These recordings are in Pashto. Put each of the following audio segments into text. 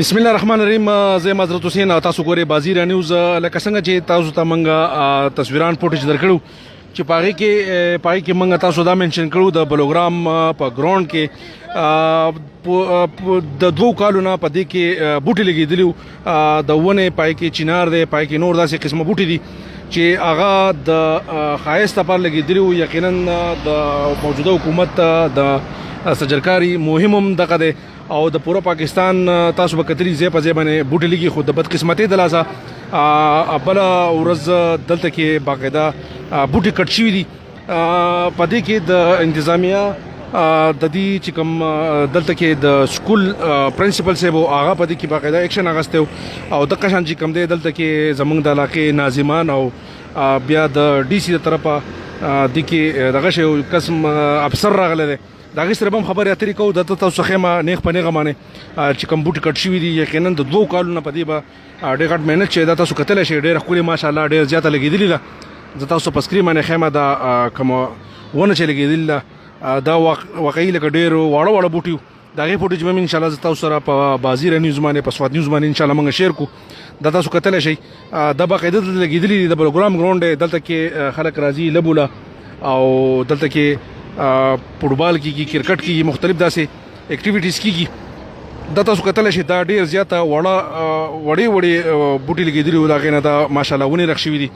बिस्मिल्लाहिर्रहमानिर्रहीम। زه معذرت حسین تاسو ګورئ بازی نیوز. لکه څنګه چې تاسو ته موږ تصویران فوټیج درکړو چې پای کې موږ تاسو دا منشن کړو د بلوګرام په ګراوند کې د 2 کالو نه په دې کې بوټي لګېدلي د ونې پای کې چینار دی، پای کې نور داسې قسمه بوټي دي چې هغه د ښایست لپاره لګېدلي. یقینا د موجوده حکومت د سجرکاري مهم هم دغه دی او د پوره پاکستان تاسو به کتلی ځای په ځای باندې بوټي لګي، خو د بدقسمتۍ د لاسه بله ورځ دلته کې باقاعده بوټي کټ شوي دي. په دې کې د انتظامیه د دې چې کوم دلته کې د سکول پرنسپل صاحب هغه په دې کې باقاعده اکشن اخیستی او دغه شان چې کوم دی دلته کې زموږ د علاقې ناظمان او بیا د ډي سي د طرفه دې کې دغه شی قسم افسر راغلی دی، د هغې سره به هم خبرې اترې کوو. دلته تاسو ښیمه نیغ په نیغه باندې چې کوم بوټي کټ شوي دي یقینا د 2 کالو نه په دې به ډېر غټ محنت چې دا تاسو کتلی شئ ډېره ښکلې ماشاءالله ډېر زیاته لګېدلې ده. زه تاسو په سکرین باندې ښیمه دا کومه ونه چې لګېدلې ده دا واقعي لکه ډېر واړه بوټي وو. د هغې فوټیج به مې انشاءالله زه تاسو سره په بازی نیوز باندې په سواد نیوز باندې انشاءالله موږ شیر کړو. دا تاسو کتلی شئ دا باقاعده دلته لګېدلي دي. د بلوګرام ګراوند دی، دلته کې خلک راځي لبوله او دلته کې فوټبال کېږي، کرکټ کېږي، مختلف داسې اکټیویټیز کېږي. دا تاسو کتلی شئ دا ډېر زیاته وړې بوټي لګېدلي وو، د هغې نه دا ماشاءالله ونې رخ شوي دي.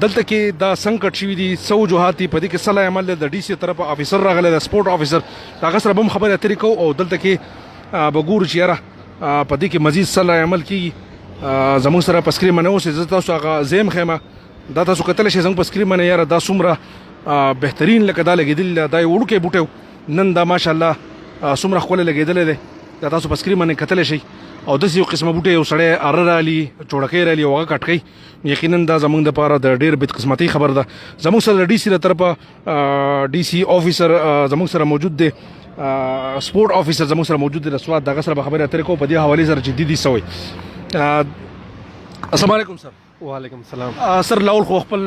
دلته کې دا څنګ کټ شوي دي، څه وجوهات دي، په دې کې صلاح عمل دی. د ډي سي طرفه افیسر راغلی دی، سپورټ افیسر، د هغه سره به هم خبرې اترې کوو او دلته کې به ګورو چې یاره په دې کې مزید صلاح عمل کېږي. زموږ سره په سکرین باندې اوسئ، زه تاسو هغه ځای هم ښیم. دا تاسو کتلی شئ زموږ په سکرین باندې یاره دا څومره بهترین لکه دا لګېدلي ده. دا یو وړوکی بوټی نن دا ماشاءالله څومره ښکلی لګېدلی دی. دا تاسو په سکرین باندې کتلی شئ او داسې یو قسمه بوټی یو سړی اره رالي، چوړکۍ رالي او هغه کټ کوي. یقینا دا زموږ دپاره د ډېر بدقسمتۍ خبر ده. زموږ سره د ډي سي له طرفه ډي سي افیسر زموږ سره موجود دی، سپورټ افیسر زموږ سره موجود دی د سواد، د هغه سره به خبرې اترې کوو په دې حوالې سره چې دي څه وایي. السلام علیکم سر. वालेकुम सलाम सर लाहौल खो खपल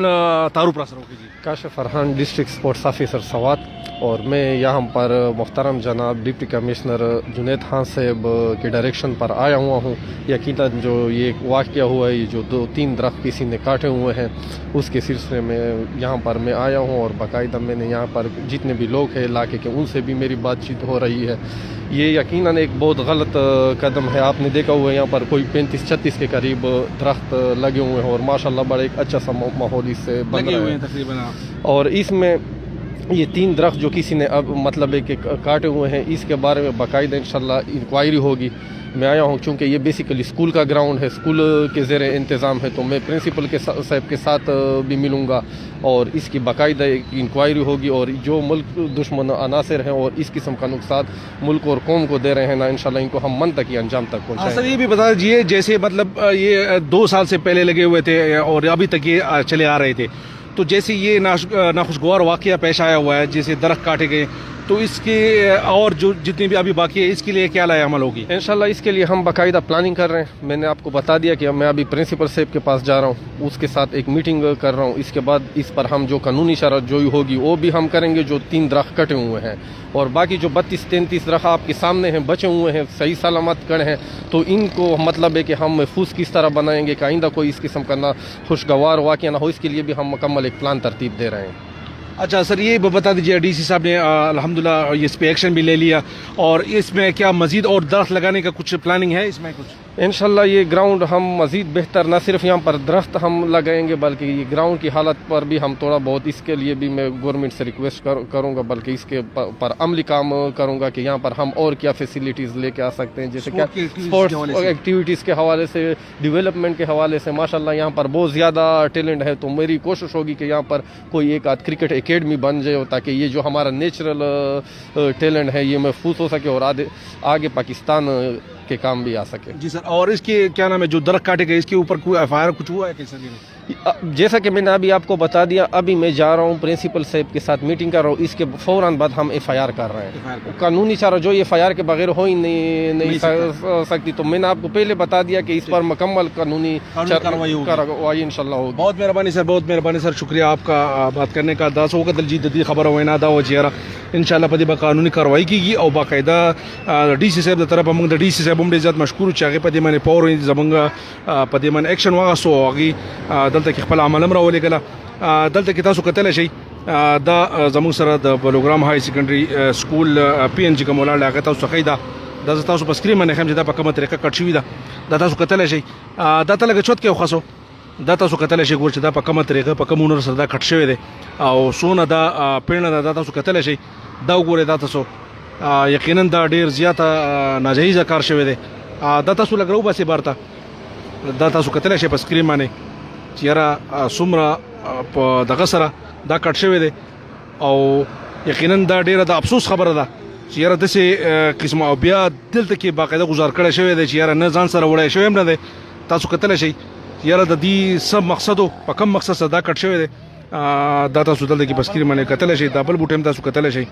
तारुफ रासर कीजिए। Kashif Farhan district sports officer Swat और मैं यहाँ पर मुहतरम जनाब डिप्टी कमिश्नर जुनैद खान साहब के डायरेक्शन पर आया हुआ हूँ। यकीनन जो ये वाक़या हुआ है, ये जो 2-3 दरख्त किसी ने काटे हुए हैं उसके सिलसिले में यहाँ पर मैं आया हूँ और बाकायदा मैंने यहाँ पर जितने भी लोग हैं इलाके के उनसे भी मेरी बातचीत हो रही है। ये यकीनन एक बहुत गलत कदम है। आपने देखा हुआ है यहाँ पर कोई 35-36 के करीब दरख्त लगे हुए हैं और माशाल्लाह बड़ा एक अच्छा सा माहौल इससे बन रहा है तकरीबन। और इसमें ये 3 दरख्त जो किसी ने अब मतलब है कि काटे हुए हैं इसके बारे में बाकायदा इंशाल्लाह इंक्वायरी होगी। मैं आया हूँ चूँकि ये बेसिकली स्कूल का ग्राउंड है, स्कूल के ज़ेरे इंतज़ाम है, तो मैं प्रिंसिपल के साहब के साथ भी मिलूँगा और इसकी बाकायदा एक इंक्वायरी होगी और जो मुल्क दुश्मन अनासर हैं और इस किस्म का नुकसान मुल्क और कौम को दे रहे हैं ना, इंशाल्लाह इनको हम मन तक ही अंजाम तक पहुँचाएंगे। सर ये भी बता दीजिए जैसे मतलब ये 2 साल से पहले लगे हुए थे और अभी तक ये चले आ रहे थे, तो जैसे ये नाखुशगवार वाक़या पेश आया हुआ है, जैसे दरख्त काटे गए, तो इसके और जो जितनी भी अभी बाकी है इसके लिए क्या लाए अमल होगी? इंशाल्लाह इसके लिए हम बाकायदा प्लानिंग कर रहे हैं। मैंने आपको बता दिया कि मैं अभी प्रिंसिपल साहब के पास जा रहा हूँ, उसके साथ एक मीटिंग कर रहा हूँ। इसके बाद इस पर हम जो कानूनी शरत जो होगी वो भी हम करेंगे। जो 3 दरख्त कटे हुए हैं और बाकी जो 32-33 दरख्त आपके सामने हैं बचे हुए हैं, सही सलामत कड़े हैं, तो इनको मतलब है कि हम महफूज किस तरह बनाएंगे कि आइंदा कोई इस किस्म का ना खुशगवार वाक़या ना हो, इसके लिए भी हम मुकम्मल एक प्लान तरतीब दे रहे हैं। अच्छा सर ये बता दीजिए डी सी साहब ने अल्हम्दुलिल्लाह इस पे एक्शन भी ले लिया और इसमें क्या मजीद और दरख्त लगाने का कुछ प्लानिंग है इसमें कुछ? इंशाल्लाह ये ग्राउंड हम मज़ीद बेहतर न सिर्फ यहाँ पर दरख्त हम लगाएंगे बल्कि ये ग्राउंड की हालत पर भी हम थोड़ा बहुत इसके लिए भी मैं गवर्नमेंट से रिक्वेस्ट करूँगा, बल्कि इसके पर अमली काम करूँगा कि यहाँ पर हम और क्या फैसिलिटीज़ लेके आ सकते हैं, जैसे क्या स्पोर्ट्स एक्टिविटीज़ के हवाले से, डेवलपमेंट के हवाले से माशाल्लाह यहाँ पर बहुत ज़्यादा टैलेंट है। तो मेरी कोशिश होगी कि यहाँ पर कोई एक आध क्रिकेट एकेडमी बन जाए ताकि ये जो हमारा नेचुरल टैलेंट है ये महफूज हो सके और आगे पाकिस्तान के काम भी आ सके। जी सर, और इसके क्या नाम है जो दरख्त काटे गए इसके ऊपर कोई FIR कुछ हुआ है कैसे? जैसा कि मैंने अभी आपको बता दिया, अभी मैं जा रहा हूँ प्रिंसिपल साहब के साथ मीटिंग कर रहा हूँ, इसके फ़ौरन बाद हम FIR कर रहे हैं। कानूनी चारा जो FIR के बगैर हो ही नहीं सकती, तो मैंने आपको पहले बता दिया कि इस पर मुकम्मल कानूनी कार्रवाई इंशाल्लाह होगी। बहुत मेहरबानी सर, बहुत मेहरबानी सर, शुक्रिया आपका बात करने का। दास होगा दलजीद खबर हो ना दा हो चेहरा इंशाल्लाह पदी बा कानूनी कार्रवाई की और बाकायदा DC साहब की तरफ हम DC साहब हम ज़्यादा मशकूर चाहे पदी मैंने पौर जमंगा पदी मैंने एक्शन वागा सो आगे दलता की खपल अमलम रावले गला दलता की तासु कतल शई दा जमुंग सर द programme high secondary school PNG का मोला लगा था सखीदा दा तासु पर स्क्रीन मैंने हम जदा पक्का तरीका कट शुई दा तासु कतल शई दा तलग चोट के खसो दा तासु कतल शई गोर दा पक्का तरीका पक्का मुनर सर दा कट शुई दे او سونه دا پیړنه دا تاسو کتل شي دا وګوره دا تاسو یقینا دا ډیر زیاته ناجایزه کار شوی دی دا تاسو لګرو باسي بارته دا تاسو کتل شي په سکرین باندې چیرې سمره په دغه سره دا کټ شوی دی او یقینا دا ډیره د افسوس خبره ده چیرې د سه قسم او بیا دلته کې باقاعده گزار کړی شوی دی چیرې نه ځان سره وړای شوی نه دی تاسو کتل شي چیرې د دې سب مقصدو په کم مقصد سره دا کټ شوی دی دا تاسو دلته کې بسکری باندې کتل شي دا بل بوټم تاسو کتل شي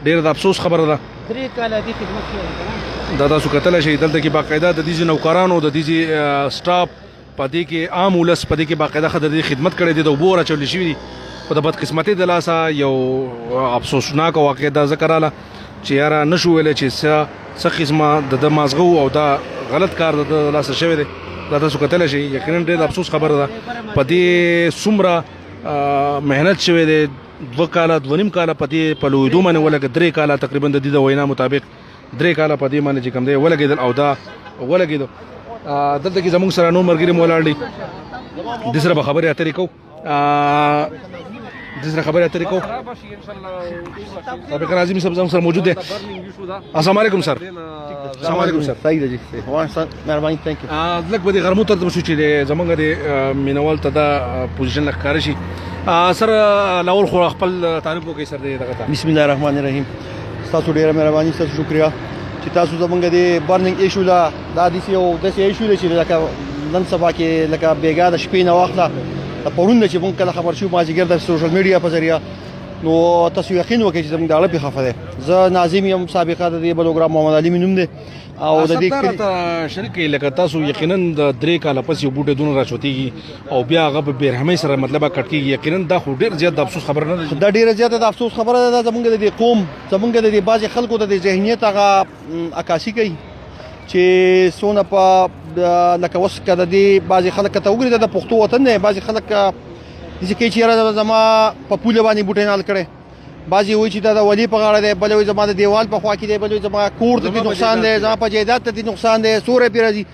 ډیر د افسوس خبره ده 3 کاله دې خدمت کوي دا تاسو کتل شي دلته کې باقاعده د دې نوکرانو د دې سټاف پدې کې عام ولس پدې کې باقاعده خدای خدمت کړي دي د وبوره چول شي دي په د بدقسمتي د لاسه یو افسوسناک واقع دا ذکر اله چې یاره نشو ویل چې څه قسمه د مازغو او دا غلط کار د لاسه شوی دی دا تاسو کتل شي یقینا ډیر افسوس خبره ده پدې سمره مهنت شوی دی 2 کاله 2.5 کاله پدې په لویدو باندې ولګ 3 کاله تقریبا د دې د وینا مطابق 3 کاله پدې باندې چې کوم دی ولګیدل او دا ولګیدو دلته کې زموږ سره نو مرګري مولاړ دي د سره خبرې اترې کو د سره خبرې اترې کو سابق ناظم صاحب زموږ سره موجود دي السلام علیکم سر السلام علیکم سر صحیح دی وان سر مهرباني ثانک یو لکه به غرمو ته شو چې زمونږ د مینوال ته دا پوزیشن لکاره شي سر لاول خو خپل تعریف وکړئ سر دغه بسم الله الرحمن الرحیم تاسو ډیره مهرباني ستاسو شکریا چې تاسو زمونږ د برننګ ایشو لا د دې یو د ایشو چې لکه نن سبا کې لکه بیګا د شپې نه واخله پرون چې مونږ کله خبر شو ما چې ګرځي سوشل میډیا په ذریعہ نو تاسو یقین وکړئ چې زموږ د اړه په خفه ده زه ناظم یم سابقه د دې پروګرام محمد علي مینوم ده او د دې شریک لکه تاسو یقینا د 3 کاله پس یو بوټه دونه راچوتيږي او بیا هغه په بیرحمۍ سره مطلب کټکیږي یقینا دا خو ډیر زیات د افسوس خبره نه ده دا ډیره زیاته د افسوس خبره ده زموږ د قوم زموږ د بعض خلکو د ذهنیت هغه عکاسي کوي چې سونه په لکه وس کده دی بعض خلک ته وګوري د پښتو وطن نه بعض خلک چې کې چیرې زما په پوله باندې بوټه نال کړي بعضی وایي چې دا ولی په غاړه دی بل وایي زما د دیوال په خوا کې دی بل وایي زما کور ته نقصان دی زما په جیدات ته نقصان دی سورې پی راځي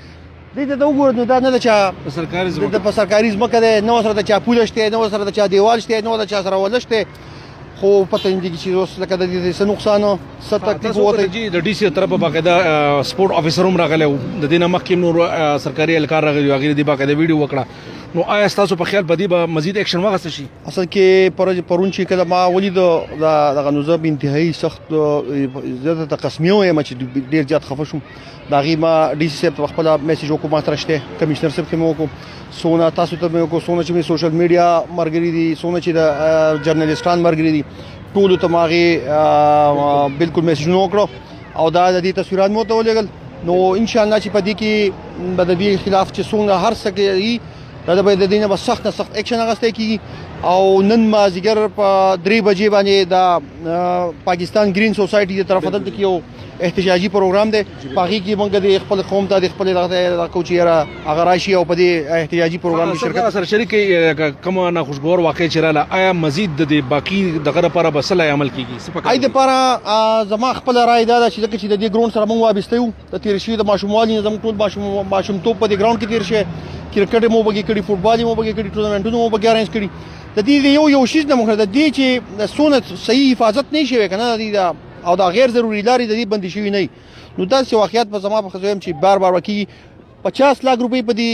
دې ته وګورئ نو دا نه د چا سرکاري د سرکاري ځمکه دی نو سره د چا پوله شته نو سره د چا دیوال شته نو د چا سره ولشته خو پته نه دي چې اوس لکه د دې څه نقصان څه تکلیف وته د DC طرفه باقاعده سپورت افیسر هم راغلی د دې نه مخکې نور سرکاري اهلکار راغلی هغه دې باقاعده ویډیو وکړه نو آیا تاسو په خیال بدی به مزید اکشن واغسته شي اصل کې پرون چې کله ما ولید د غنوزه انتهایی سخت زیاته تقسمیو یم چې ډیر زیات خفه شوم دا غي ما DC صاحب خپل میسج وکړ ما ترشته کمشنر صاحب ته مو وکړ سونه تاسو ته مو وکړ سونه چې سوشل میډیا مرګري دي سونه چې د جرنالستان مرګري دي ټول ته ماغي بالکل میسج نو وکړو او دا د دې تصویرات مو ته ولګل نو ان شاء الله چې په دې کې د دې خلاف چې څنګه هر څه دا به د دینه سخت اکشن اغسته کی او نن ما زیګر په 3 بجې باندې دا پاکستان گرین سوسایټي د طرف دلته کیو احتجاجي پروګرام دی پاغي کې مونږ د خپل قوم ته د خپل دغه کوچیرا اگر راشي او په دې احتجاجي پروګرام کې شرکت سره شریک کوم نه خوشګور واقع چراله آیا مزید د باقی دغه لپاره بسله عمل کیږي اې د لپاره زما خپل رائے دا چې د دې ګراوند سره مونږ وابسته یو د تیر شي د ماشوموالي نظام ټول ماشوم توپ په دې ګراوند کې تیر شي کرکټ مو بګی کړي فوټبال مو بګی کړي ټورنمنټونه مو بګی ارنج کړي د دې یو شیز نه مخه د دې چې سونه صحیح حفاظت نشي کنه د دې او دا غیر ضروري لاري د دې بندي شوی نه نو دا څه واقعیت په زما په خزویم چې بار وکي 50 लाख रुपए په دې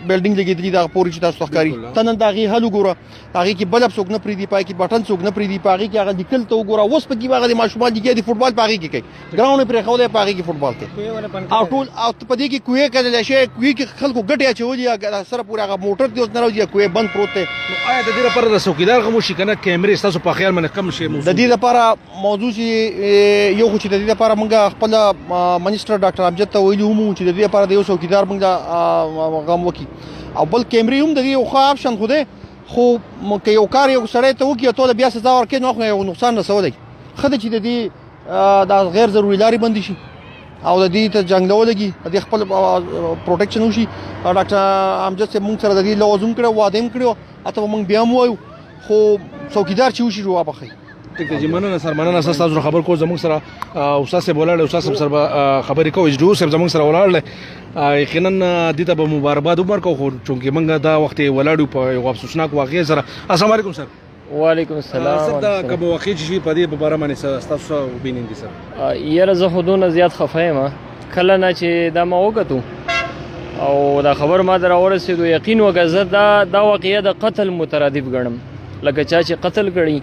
بلډینګ لګېدلي دغه پورې چې تاسو ښکاري ته نن د هغې حل وګوره هغې کې بلب څوک نه پرېږدي په هغې کې بټن څوک نه پرېږدي په هغې کې هغه لیکل ته وګوره اوس په کې هغه د ماشومان لګیا دي فوټبال په هغې کې کوي ګراونډ یې پرېښودی په هغې کې فوټبال کوي او ټول او په دې کې کوې کړلی شی کوې کې خلکو ګټې اچولي سره پورې هغه موټر دی اوس نه راوځي کوې بند پروت دی آیا د دې لپاره د څوکیدار غو شي کنه کیمرې ستاسو په خیال باندې کم شي د دې لپاره موضوع چې یو خو چې د دې لپاره موږ خپل منیسټر ډاکټر امجد ته ویلي هم چې د دې لپاره د یو څوکیدار موږ غم وکړي او بل کیمرې هم د دې یو ښه آپشن خو دی خو که یو کار یو سړی ته وکړي ته بیا سزا ورکړي نو خو یو نقصان رسولی ښه ده چې د دې دا غیر ضروري لارې بندې شي او د دې ته جنګ ولګي د دې خپل پروټیکشن وشي ډاکټر امجد صاحب موږ سره د دې لوز هم کړی واده هم کړی اته موږ بیا هم وایو خو څوکیدار چې وشي جواب اخلي ټیک دی مننه سر مننه تاسو خبر کو زموږ سره استاد صاحب ولاړ استاد صاحب سره خبرې کوي جو صاحب زموږ سره ولاړ یقینا د ته به مبارکباد ورکو خو چونکې موږ دا وخت ولاړو په یو افسوسناک واقعي سره السلام علیکم سر وعلیکم السلام سر دا کوم واقعي چې په دې په اړه باندې تاسو وبینئ دي سر یاره زه خو دونه زیات خفه یم کله نه چې دا ما وکتو او دا خبر ما در اورسېدو یقین وکړه زه دا واقعیه د قتل مترادف ګڼم لکه چا چې قتل کړي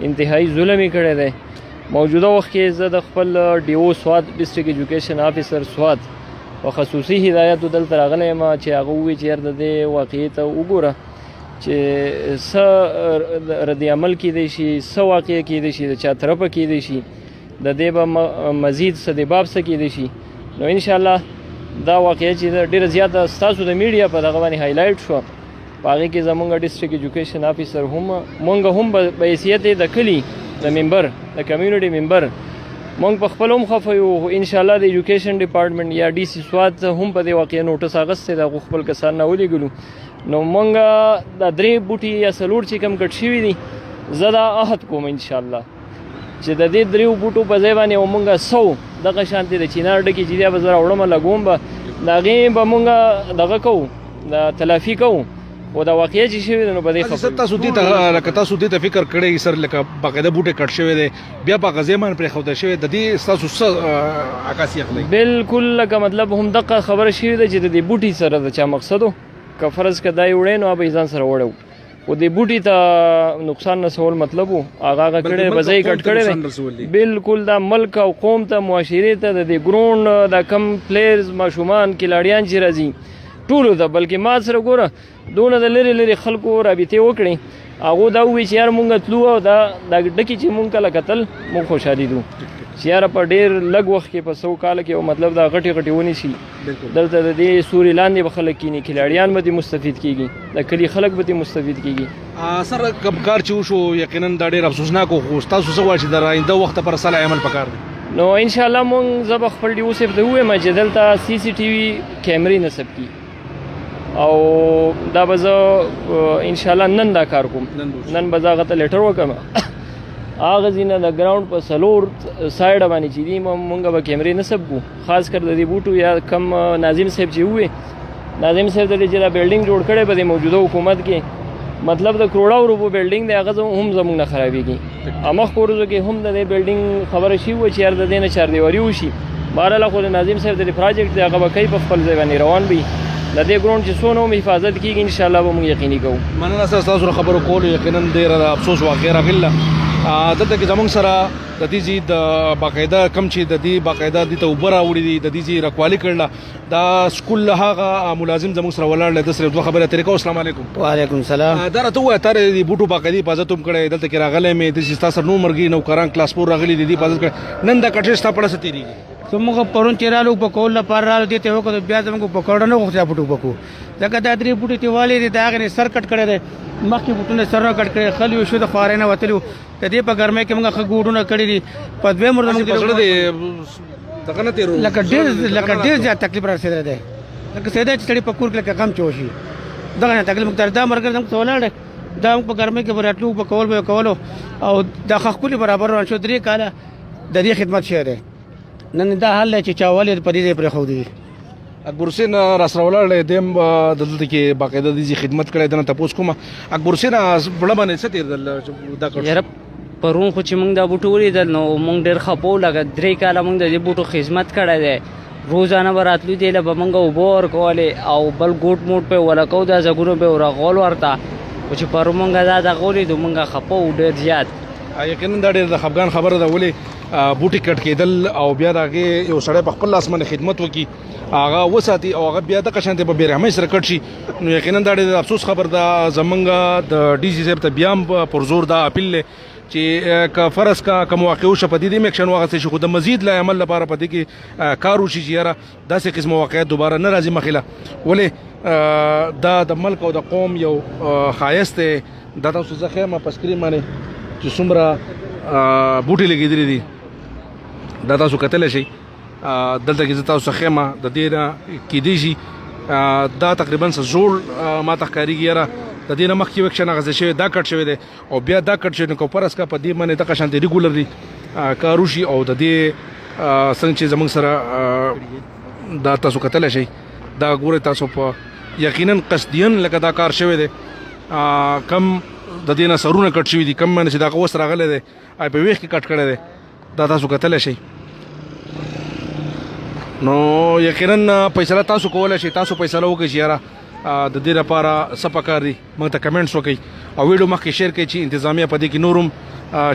انتهایی ظلم یې کړی دی موجوده وخت کې زه د خپل ډي او سوات ډسټرکټ ایجوکیشن آفیسر سوات په خصوصي هدایتو دلته راغلی یم چې هغه ووایي چې یار د دې واقعې ته وګوره چې څه رد عمل کیدی شي څه واقع کیدی شي د چا طرفه کیدی شي د دې به مزید څه د باب څه کیدی شي نو انشاءالله دا واقعه چې ډېره زیاته ستاسو د میډیا په دغه باندې هایلایټ شوه په هغې کې زمونږ ډسټرکټ ایجوکیشن آفیسر هم مونږ هم په حیثیت د کلي د ممبر د کمیونټي ممبر مونږ په خپل هم خفه یو خو انشاءالله د ایجوکیشن ډپارټمنټ یا ډي سي سوات هم په دې واقعه نوټس اخیستی د هغو خپل کسان نه ولیږلو نو مونږ دا درې بوټي یا څلور چې کوم کټ شوي دي زه دا عهد کوم انشاءالله چې د دې دریو بوټو په ځای باندې مونږ 100 دغه شانتې د چینار ډکې چې دی به زه راوړم لګوم به د هغې به مونږ دغه کوو د تلافي کوو او دا واقعیت چې شوی نو په دې خبره تاسو دې ته فکر کړی سر لکه باقاعده بوټه کټ شوی دی بیا په غزې باندې پرې خوده شوی د دې تاسو عکاسي اخلي بالکل لکه مطلب هم دغه خبره شوی دی چې د دې بوټي سره د چا مقصدو که فرض کدای وړې نو به ځان سره وړو او دې بوټي ته نقصان رسول مطلب هغه کړي بځای کټ کړي بالکل دا ملک او قوم ته معاشري ته د ګراوند د کم پلیئرز ماشومان کلاړیان چې راځي ټولو ته بلکې ما سره ګوره دونه د لرې خلکو رابطې وکړي هغو دا ووایي چې یار مونږ تلو او دا ډکې چې مونږ کله کتل مونږ خوشحالي دو چې یاره په ډېر لږ وخت کې په 100 کاله کې مطلب دا غټې ونیسي دلته د دې سوري لاندې به خلک کیني کلاړیان به دې مستفید کیږي د کلي خلک به دې مستفید کیږي سر کم کار چې وشو یقینا دا ډېر افسوسناک خو تاسو څه وایي چې د آینده وخت پر صالح عمل پکار دی نو انشاءالله مونږ زه به خپل ډي او صاحب ته ووایم چې دلته CCTV کیمرې نصب کړي او دا به زه انشاءالله نن دا کار کوم نن به زه هغه ته لیټر وکړم هغه ځینه د ګراوند په څلور سایډه باندې چې دي مونږ به کیمرې نصب کړو خاص کر د دې بوټو یا کم ناظم صاحب چې ووایي ناظم صاحب ته چې دا بلډینګ جوړ کړی په دې موجوده حکومت کې مطلب د کروڑو روپو بلډینګ دی هغه هم زموږ نه خرابېږي مخکې ورځو کې هم د دې بلډینګ خبره شوې وه چې یار د دې نه چاردیواري وشي بهرحاله خو د ناظم صاحب د دې پراجیکټ دی هغه به کوي په خپل ځای باندې روان وي د دې ګراوند چې څونه هم حفاظت کېږي انشاءالله به موږ یقیني کوو مننه تاسو خبرو کولو یقینا ډېره افسوس واقع راغله دلته کې زموږ سره د دې د باقاعده کم چې د دې باقاعده د ته اوبه راوړي دي د دې رکوالي کړله دا سکول هغه ملازم زموږ سره ولاړ د سره دوه خبره طریقه السلام علیکم وعلیکم السلام دا راته وایي تر دې بوټو باقاعده حفاظت هم کړی دلته کې راغلی مې د تاسو نو مرګي نو کاران کلاس 4 راغلي دي حفاظت کړ نن دا کټه ستا پړه ستېریږي زموږ پرون چې رالو په کول لپاره رالو دي ته وکړو بیا زموږ په کوډه نه غوښتیا پټو پکو ځکه دا درې بوټي ته والي دي دا غني سر کټ کړی دی مخکې بوټونه سر کټ کړی خلیو شو د خوارې نه وتلو د دې په ګرمۍ کې موږ ګوډونه کړی دي په دوه مرده موږ دغه نه تیرو لکه ډېر زیات تکلیف را رسېدلی دی لکه سیده چې سړي په کور کې لکه غم چوشي دغه نه تکلیف مقدار دا مرګ زموږ ته ولاړ دا موږ په ګرمۍ کې به راتلو په کولو او دا ښکلي برابر روان شو 3 کاله د دې خدمت شوی دی نن دا حل چې چا ولې په دې ځای پرېښودي اکبر حسین راسره ولاړ دیم دلته کې باقاعده د خدمت کړی دنه تاسو کوم اکبر حسین بڑا باندې څه تیر دا کړ یاره پرون خو چې موږ دا بوټو ولیدل نو موږ ډېر خپو لګه 3 کاله موږ د دې بوټو خدمت کړی دی روزانه به راتلو دی له به موږ اوبه ورکولې او بل ګوټ موټ په ولکو دا ځګونو به ورغول ورته او چې پرو موږ دا دغولې دو موږ خپه و ډېر زیات یقینا دا ډېر د خفګان خبره ده ولې بوټي کټ کېدل او بیا د هغې یو سړی په خپل لاس باندې خدمت وکړي هغه وساتي او هغه بیا دغه شانتې په بېرحمۍ سره کټ شي نو یقینا دا ډېر د افسوس خبر ده زمونږ د ډي سي صاحب ته بیا هم پر زور دا اپیل دی چې که فرض کا مواقع وشي په دې د ایکشن واخیستل شي خو د مزید لا عمل لپاره په دې کې کار وشي چې یاره داسې قسم واقعیت دوباره نه راځي مخې له ولې دا د ملک او د قوم یو ښایست دی دا تاسو زه ښیم په سکرین باندې چې څومره بوټي لګېدلي دي دا تاسو کتلی شئ دلته کې زه تاسو ښیم د دې نه کیدی شي دا تقریبا څه زوړ ماته ښکارېږي یاره د دې نه مخکې ایکشن اخیستل شوی دا کټ شوی دی او بیا دا کټ شوی نو که فرض کا په دې باندې دغه شانتې ریګولرلی کار وشي او د دې څنګه چې زموږ سره دا تاسو کتلی شئ دا ګورئ تاسو په یقینا قصدین لکه دا کار شوی دی کم د دې نه سرونه کټ شوي دي کم باندې چې دغه وس راغلی دی په ویښ کې کټ کړی دی دا تاسو کتلی شئ نو یقینا فیصله تاسو کولی شئ تاسو فیصله وکړئ چې یاره د دې لپاره څه پکار دي موږ ته کمنټس وکړئ او ویډیو مخکې شیر کړئ چې انتظامیه په دې کې نور هم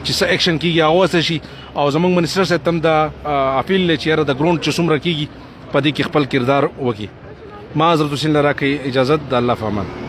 چې څه ایکشن کېږي هغه وسه شي او زموږ منسټر صاحب ته هم دا اپیل دی چې یاره د ګراونډ چې څومره کېږي په دې کې خپل کردار وکړي ما حضرت حسین له راکړئ اجازت د الله په امان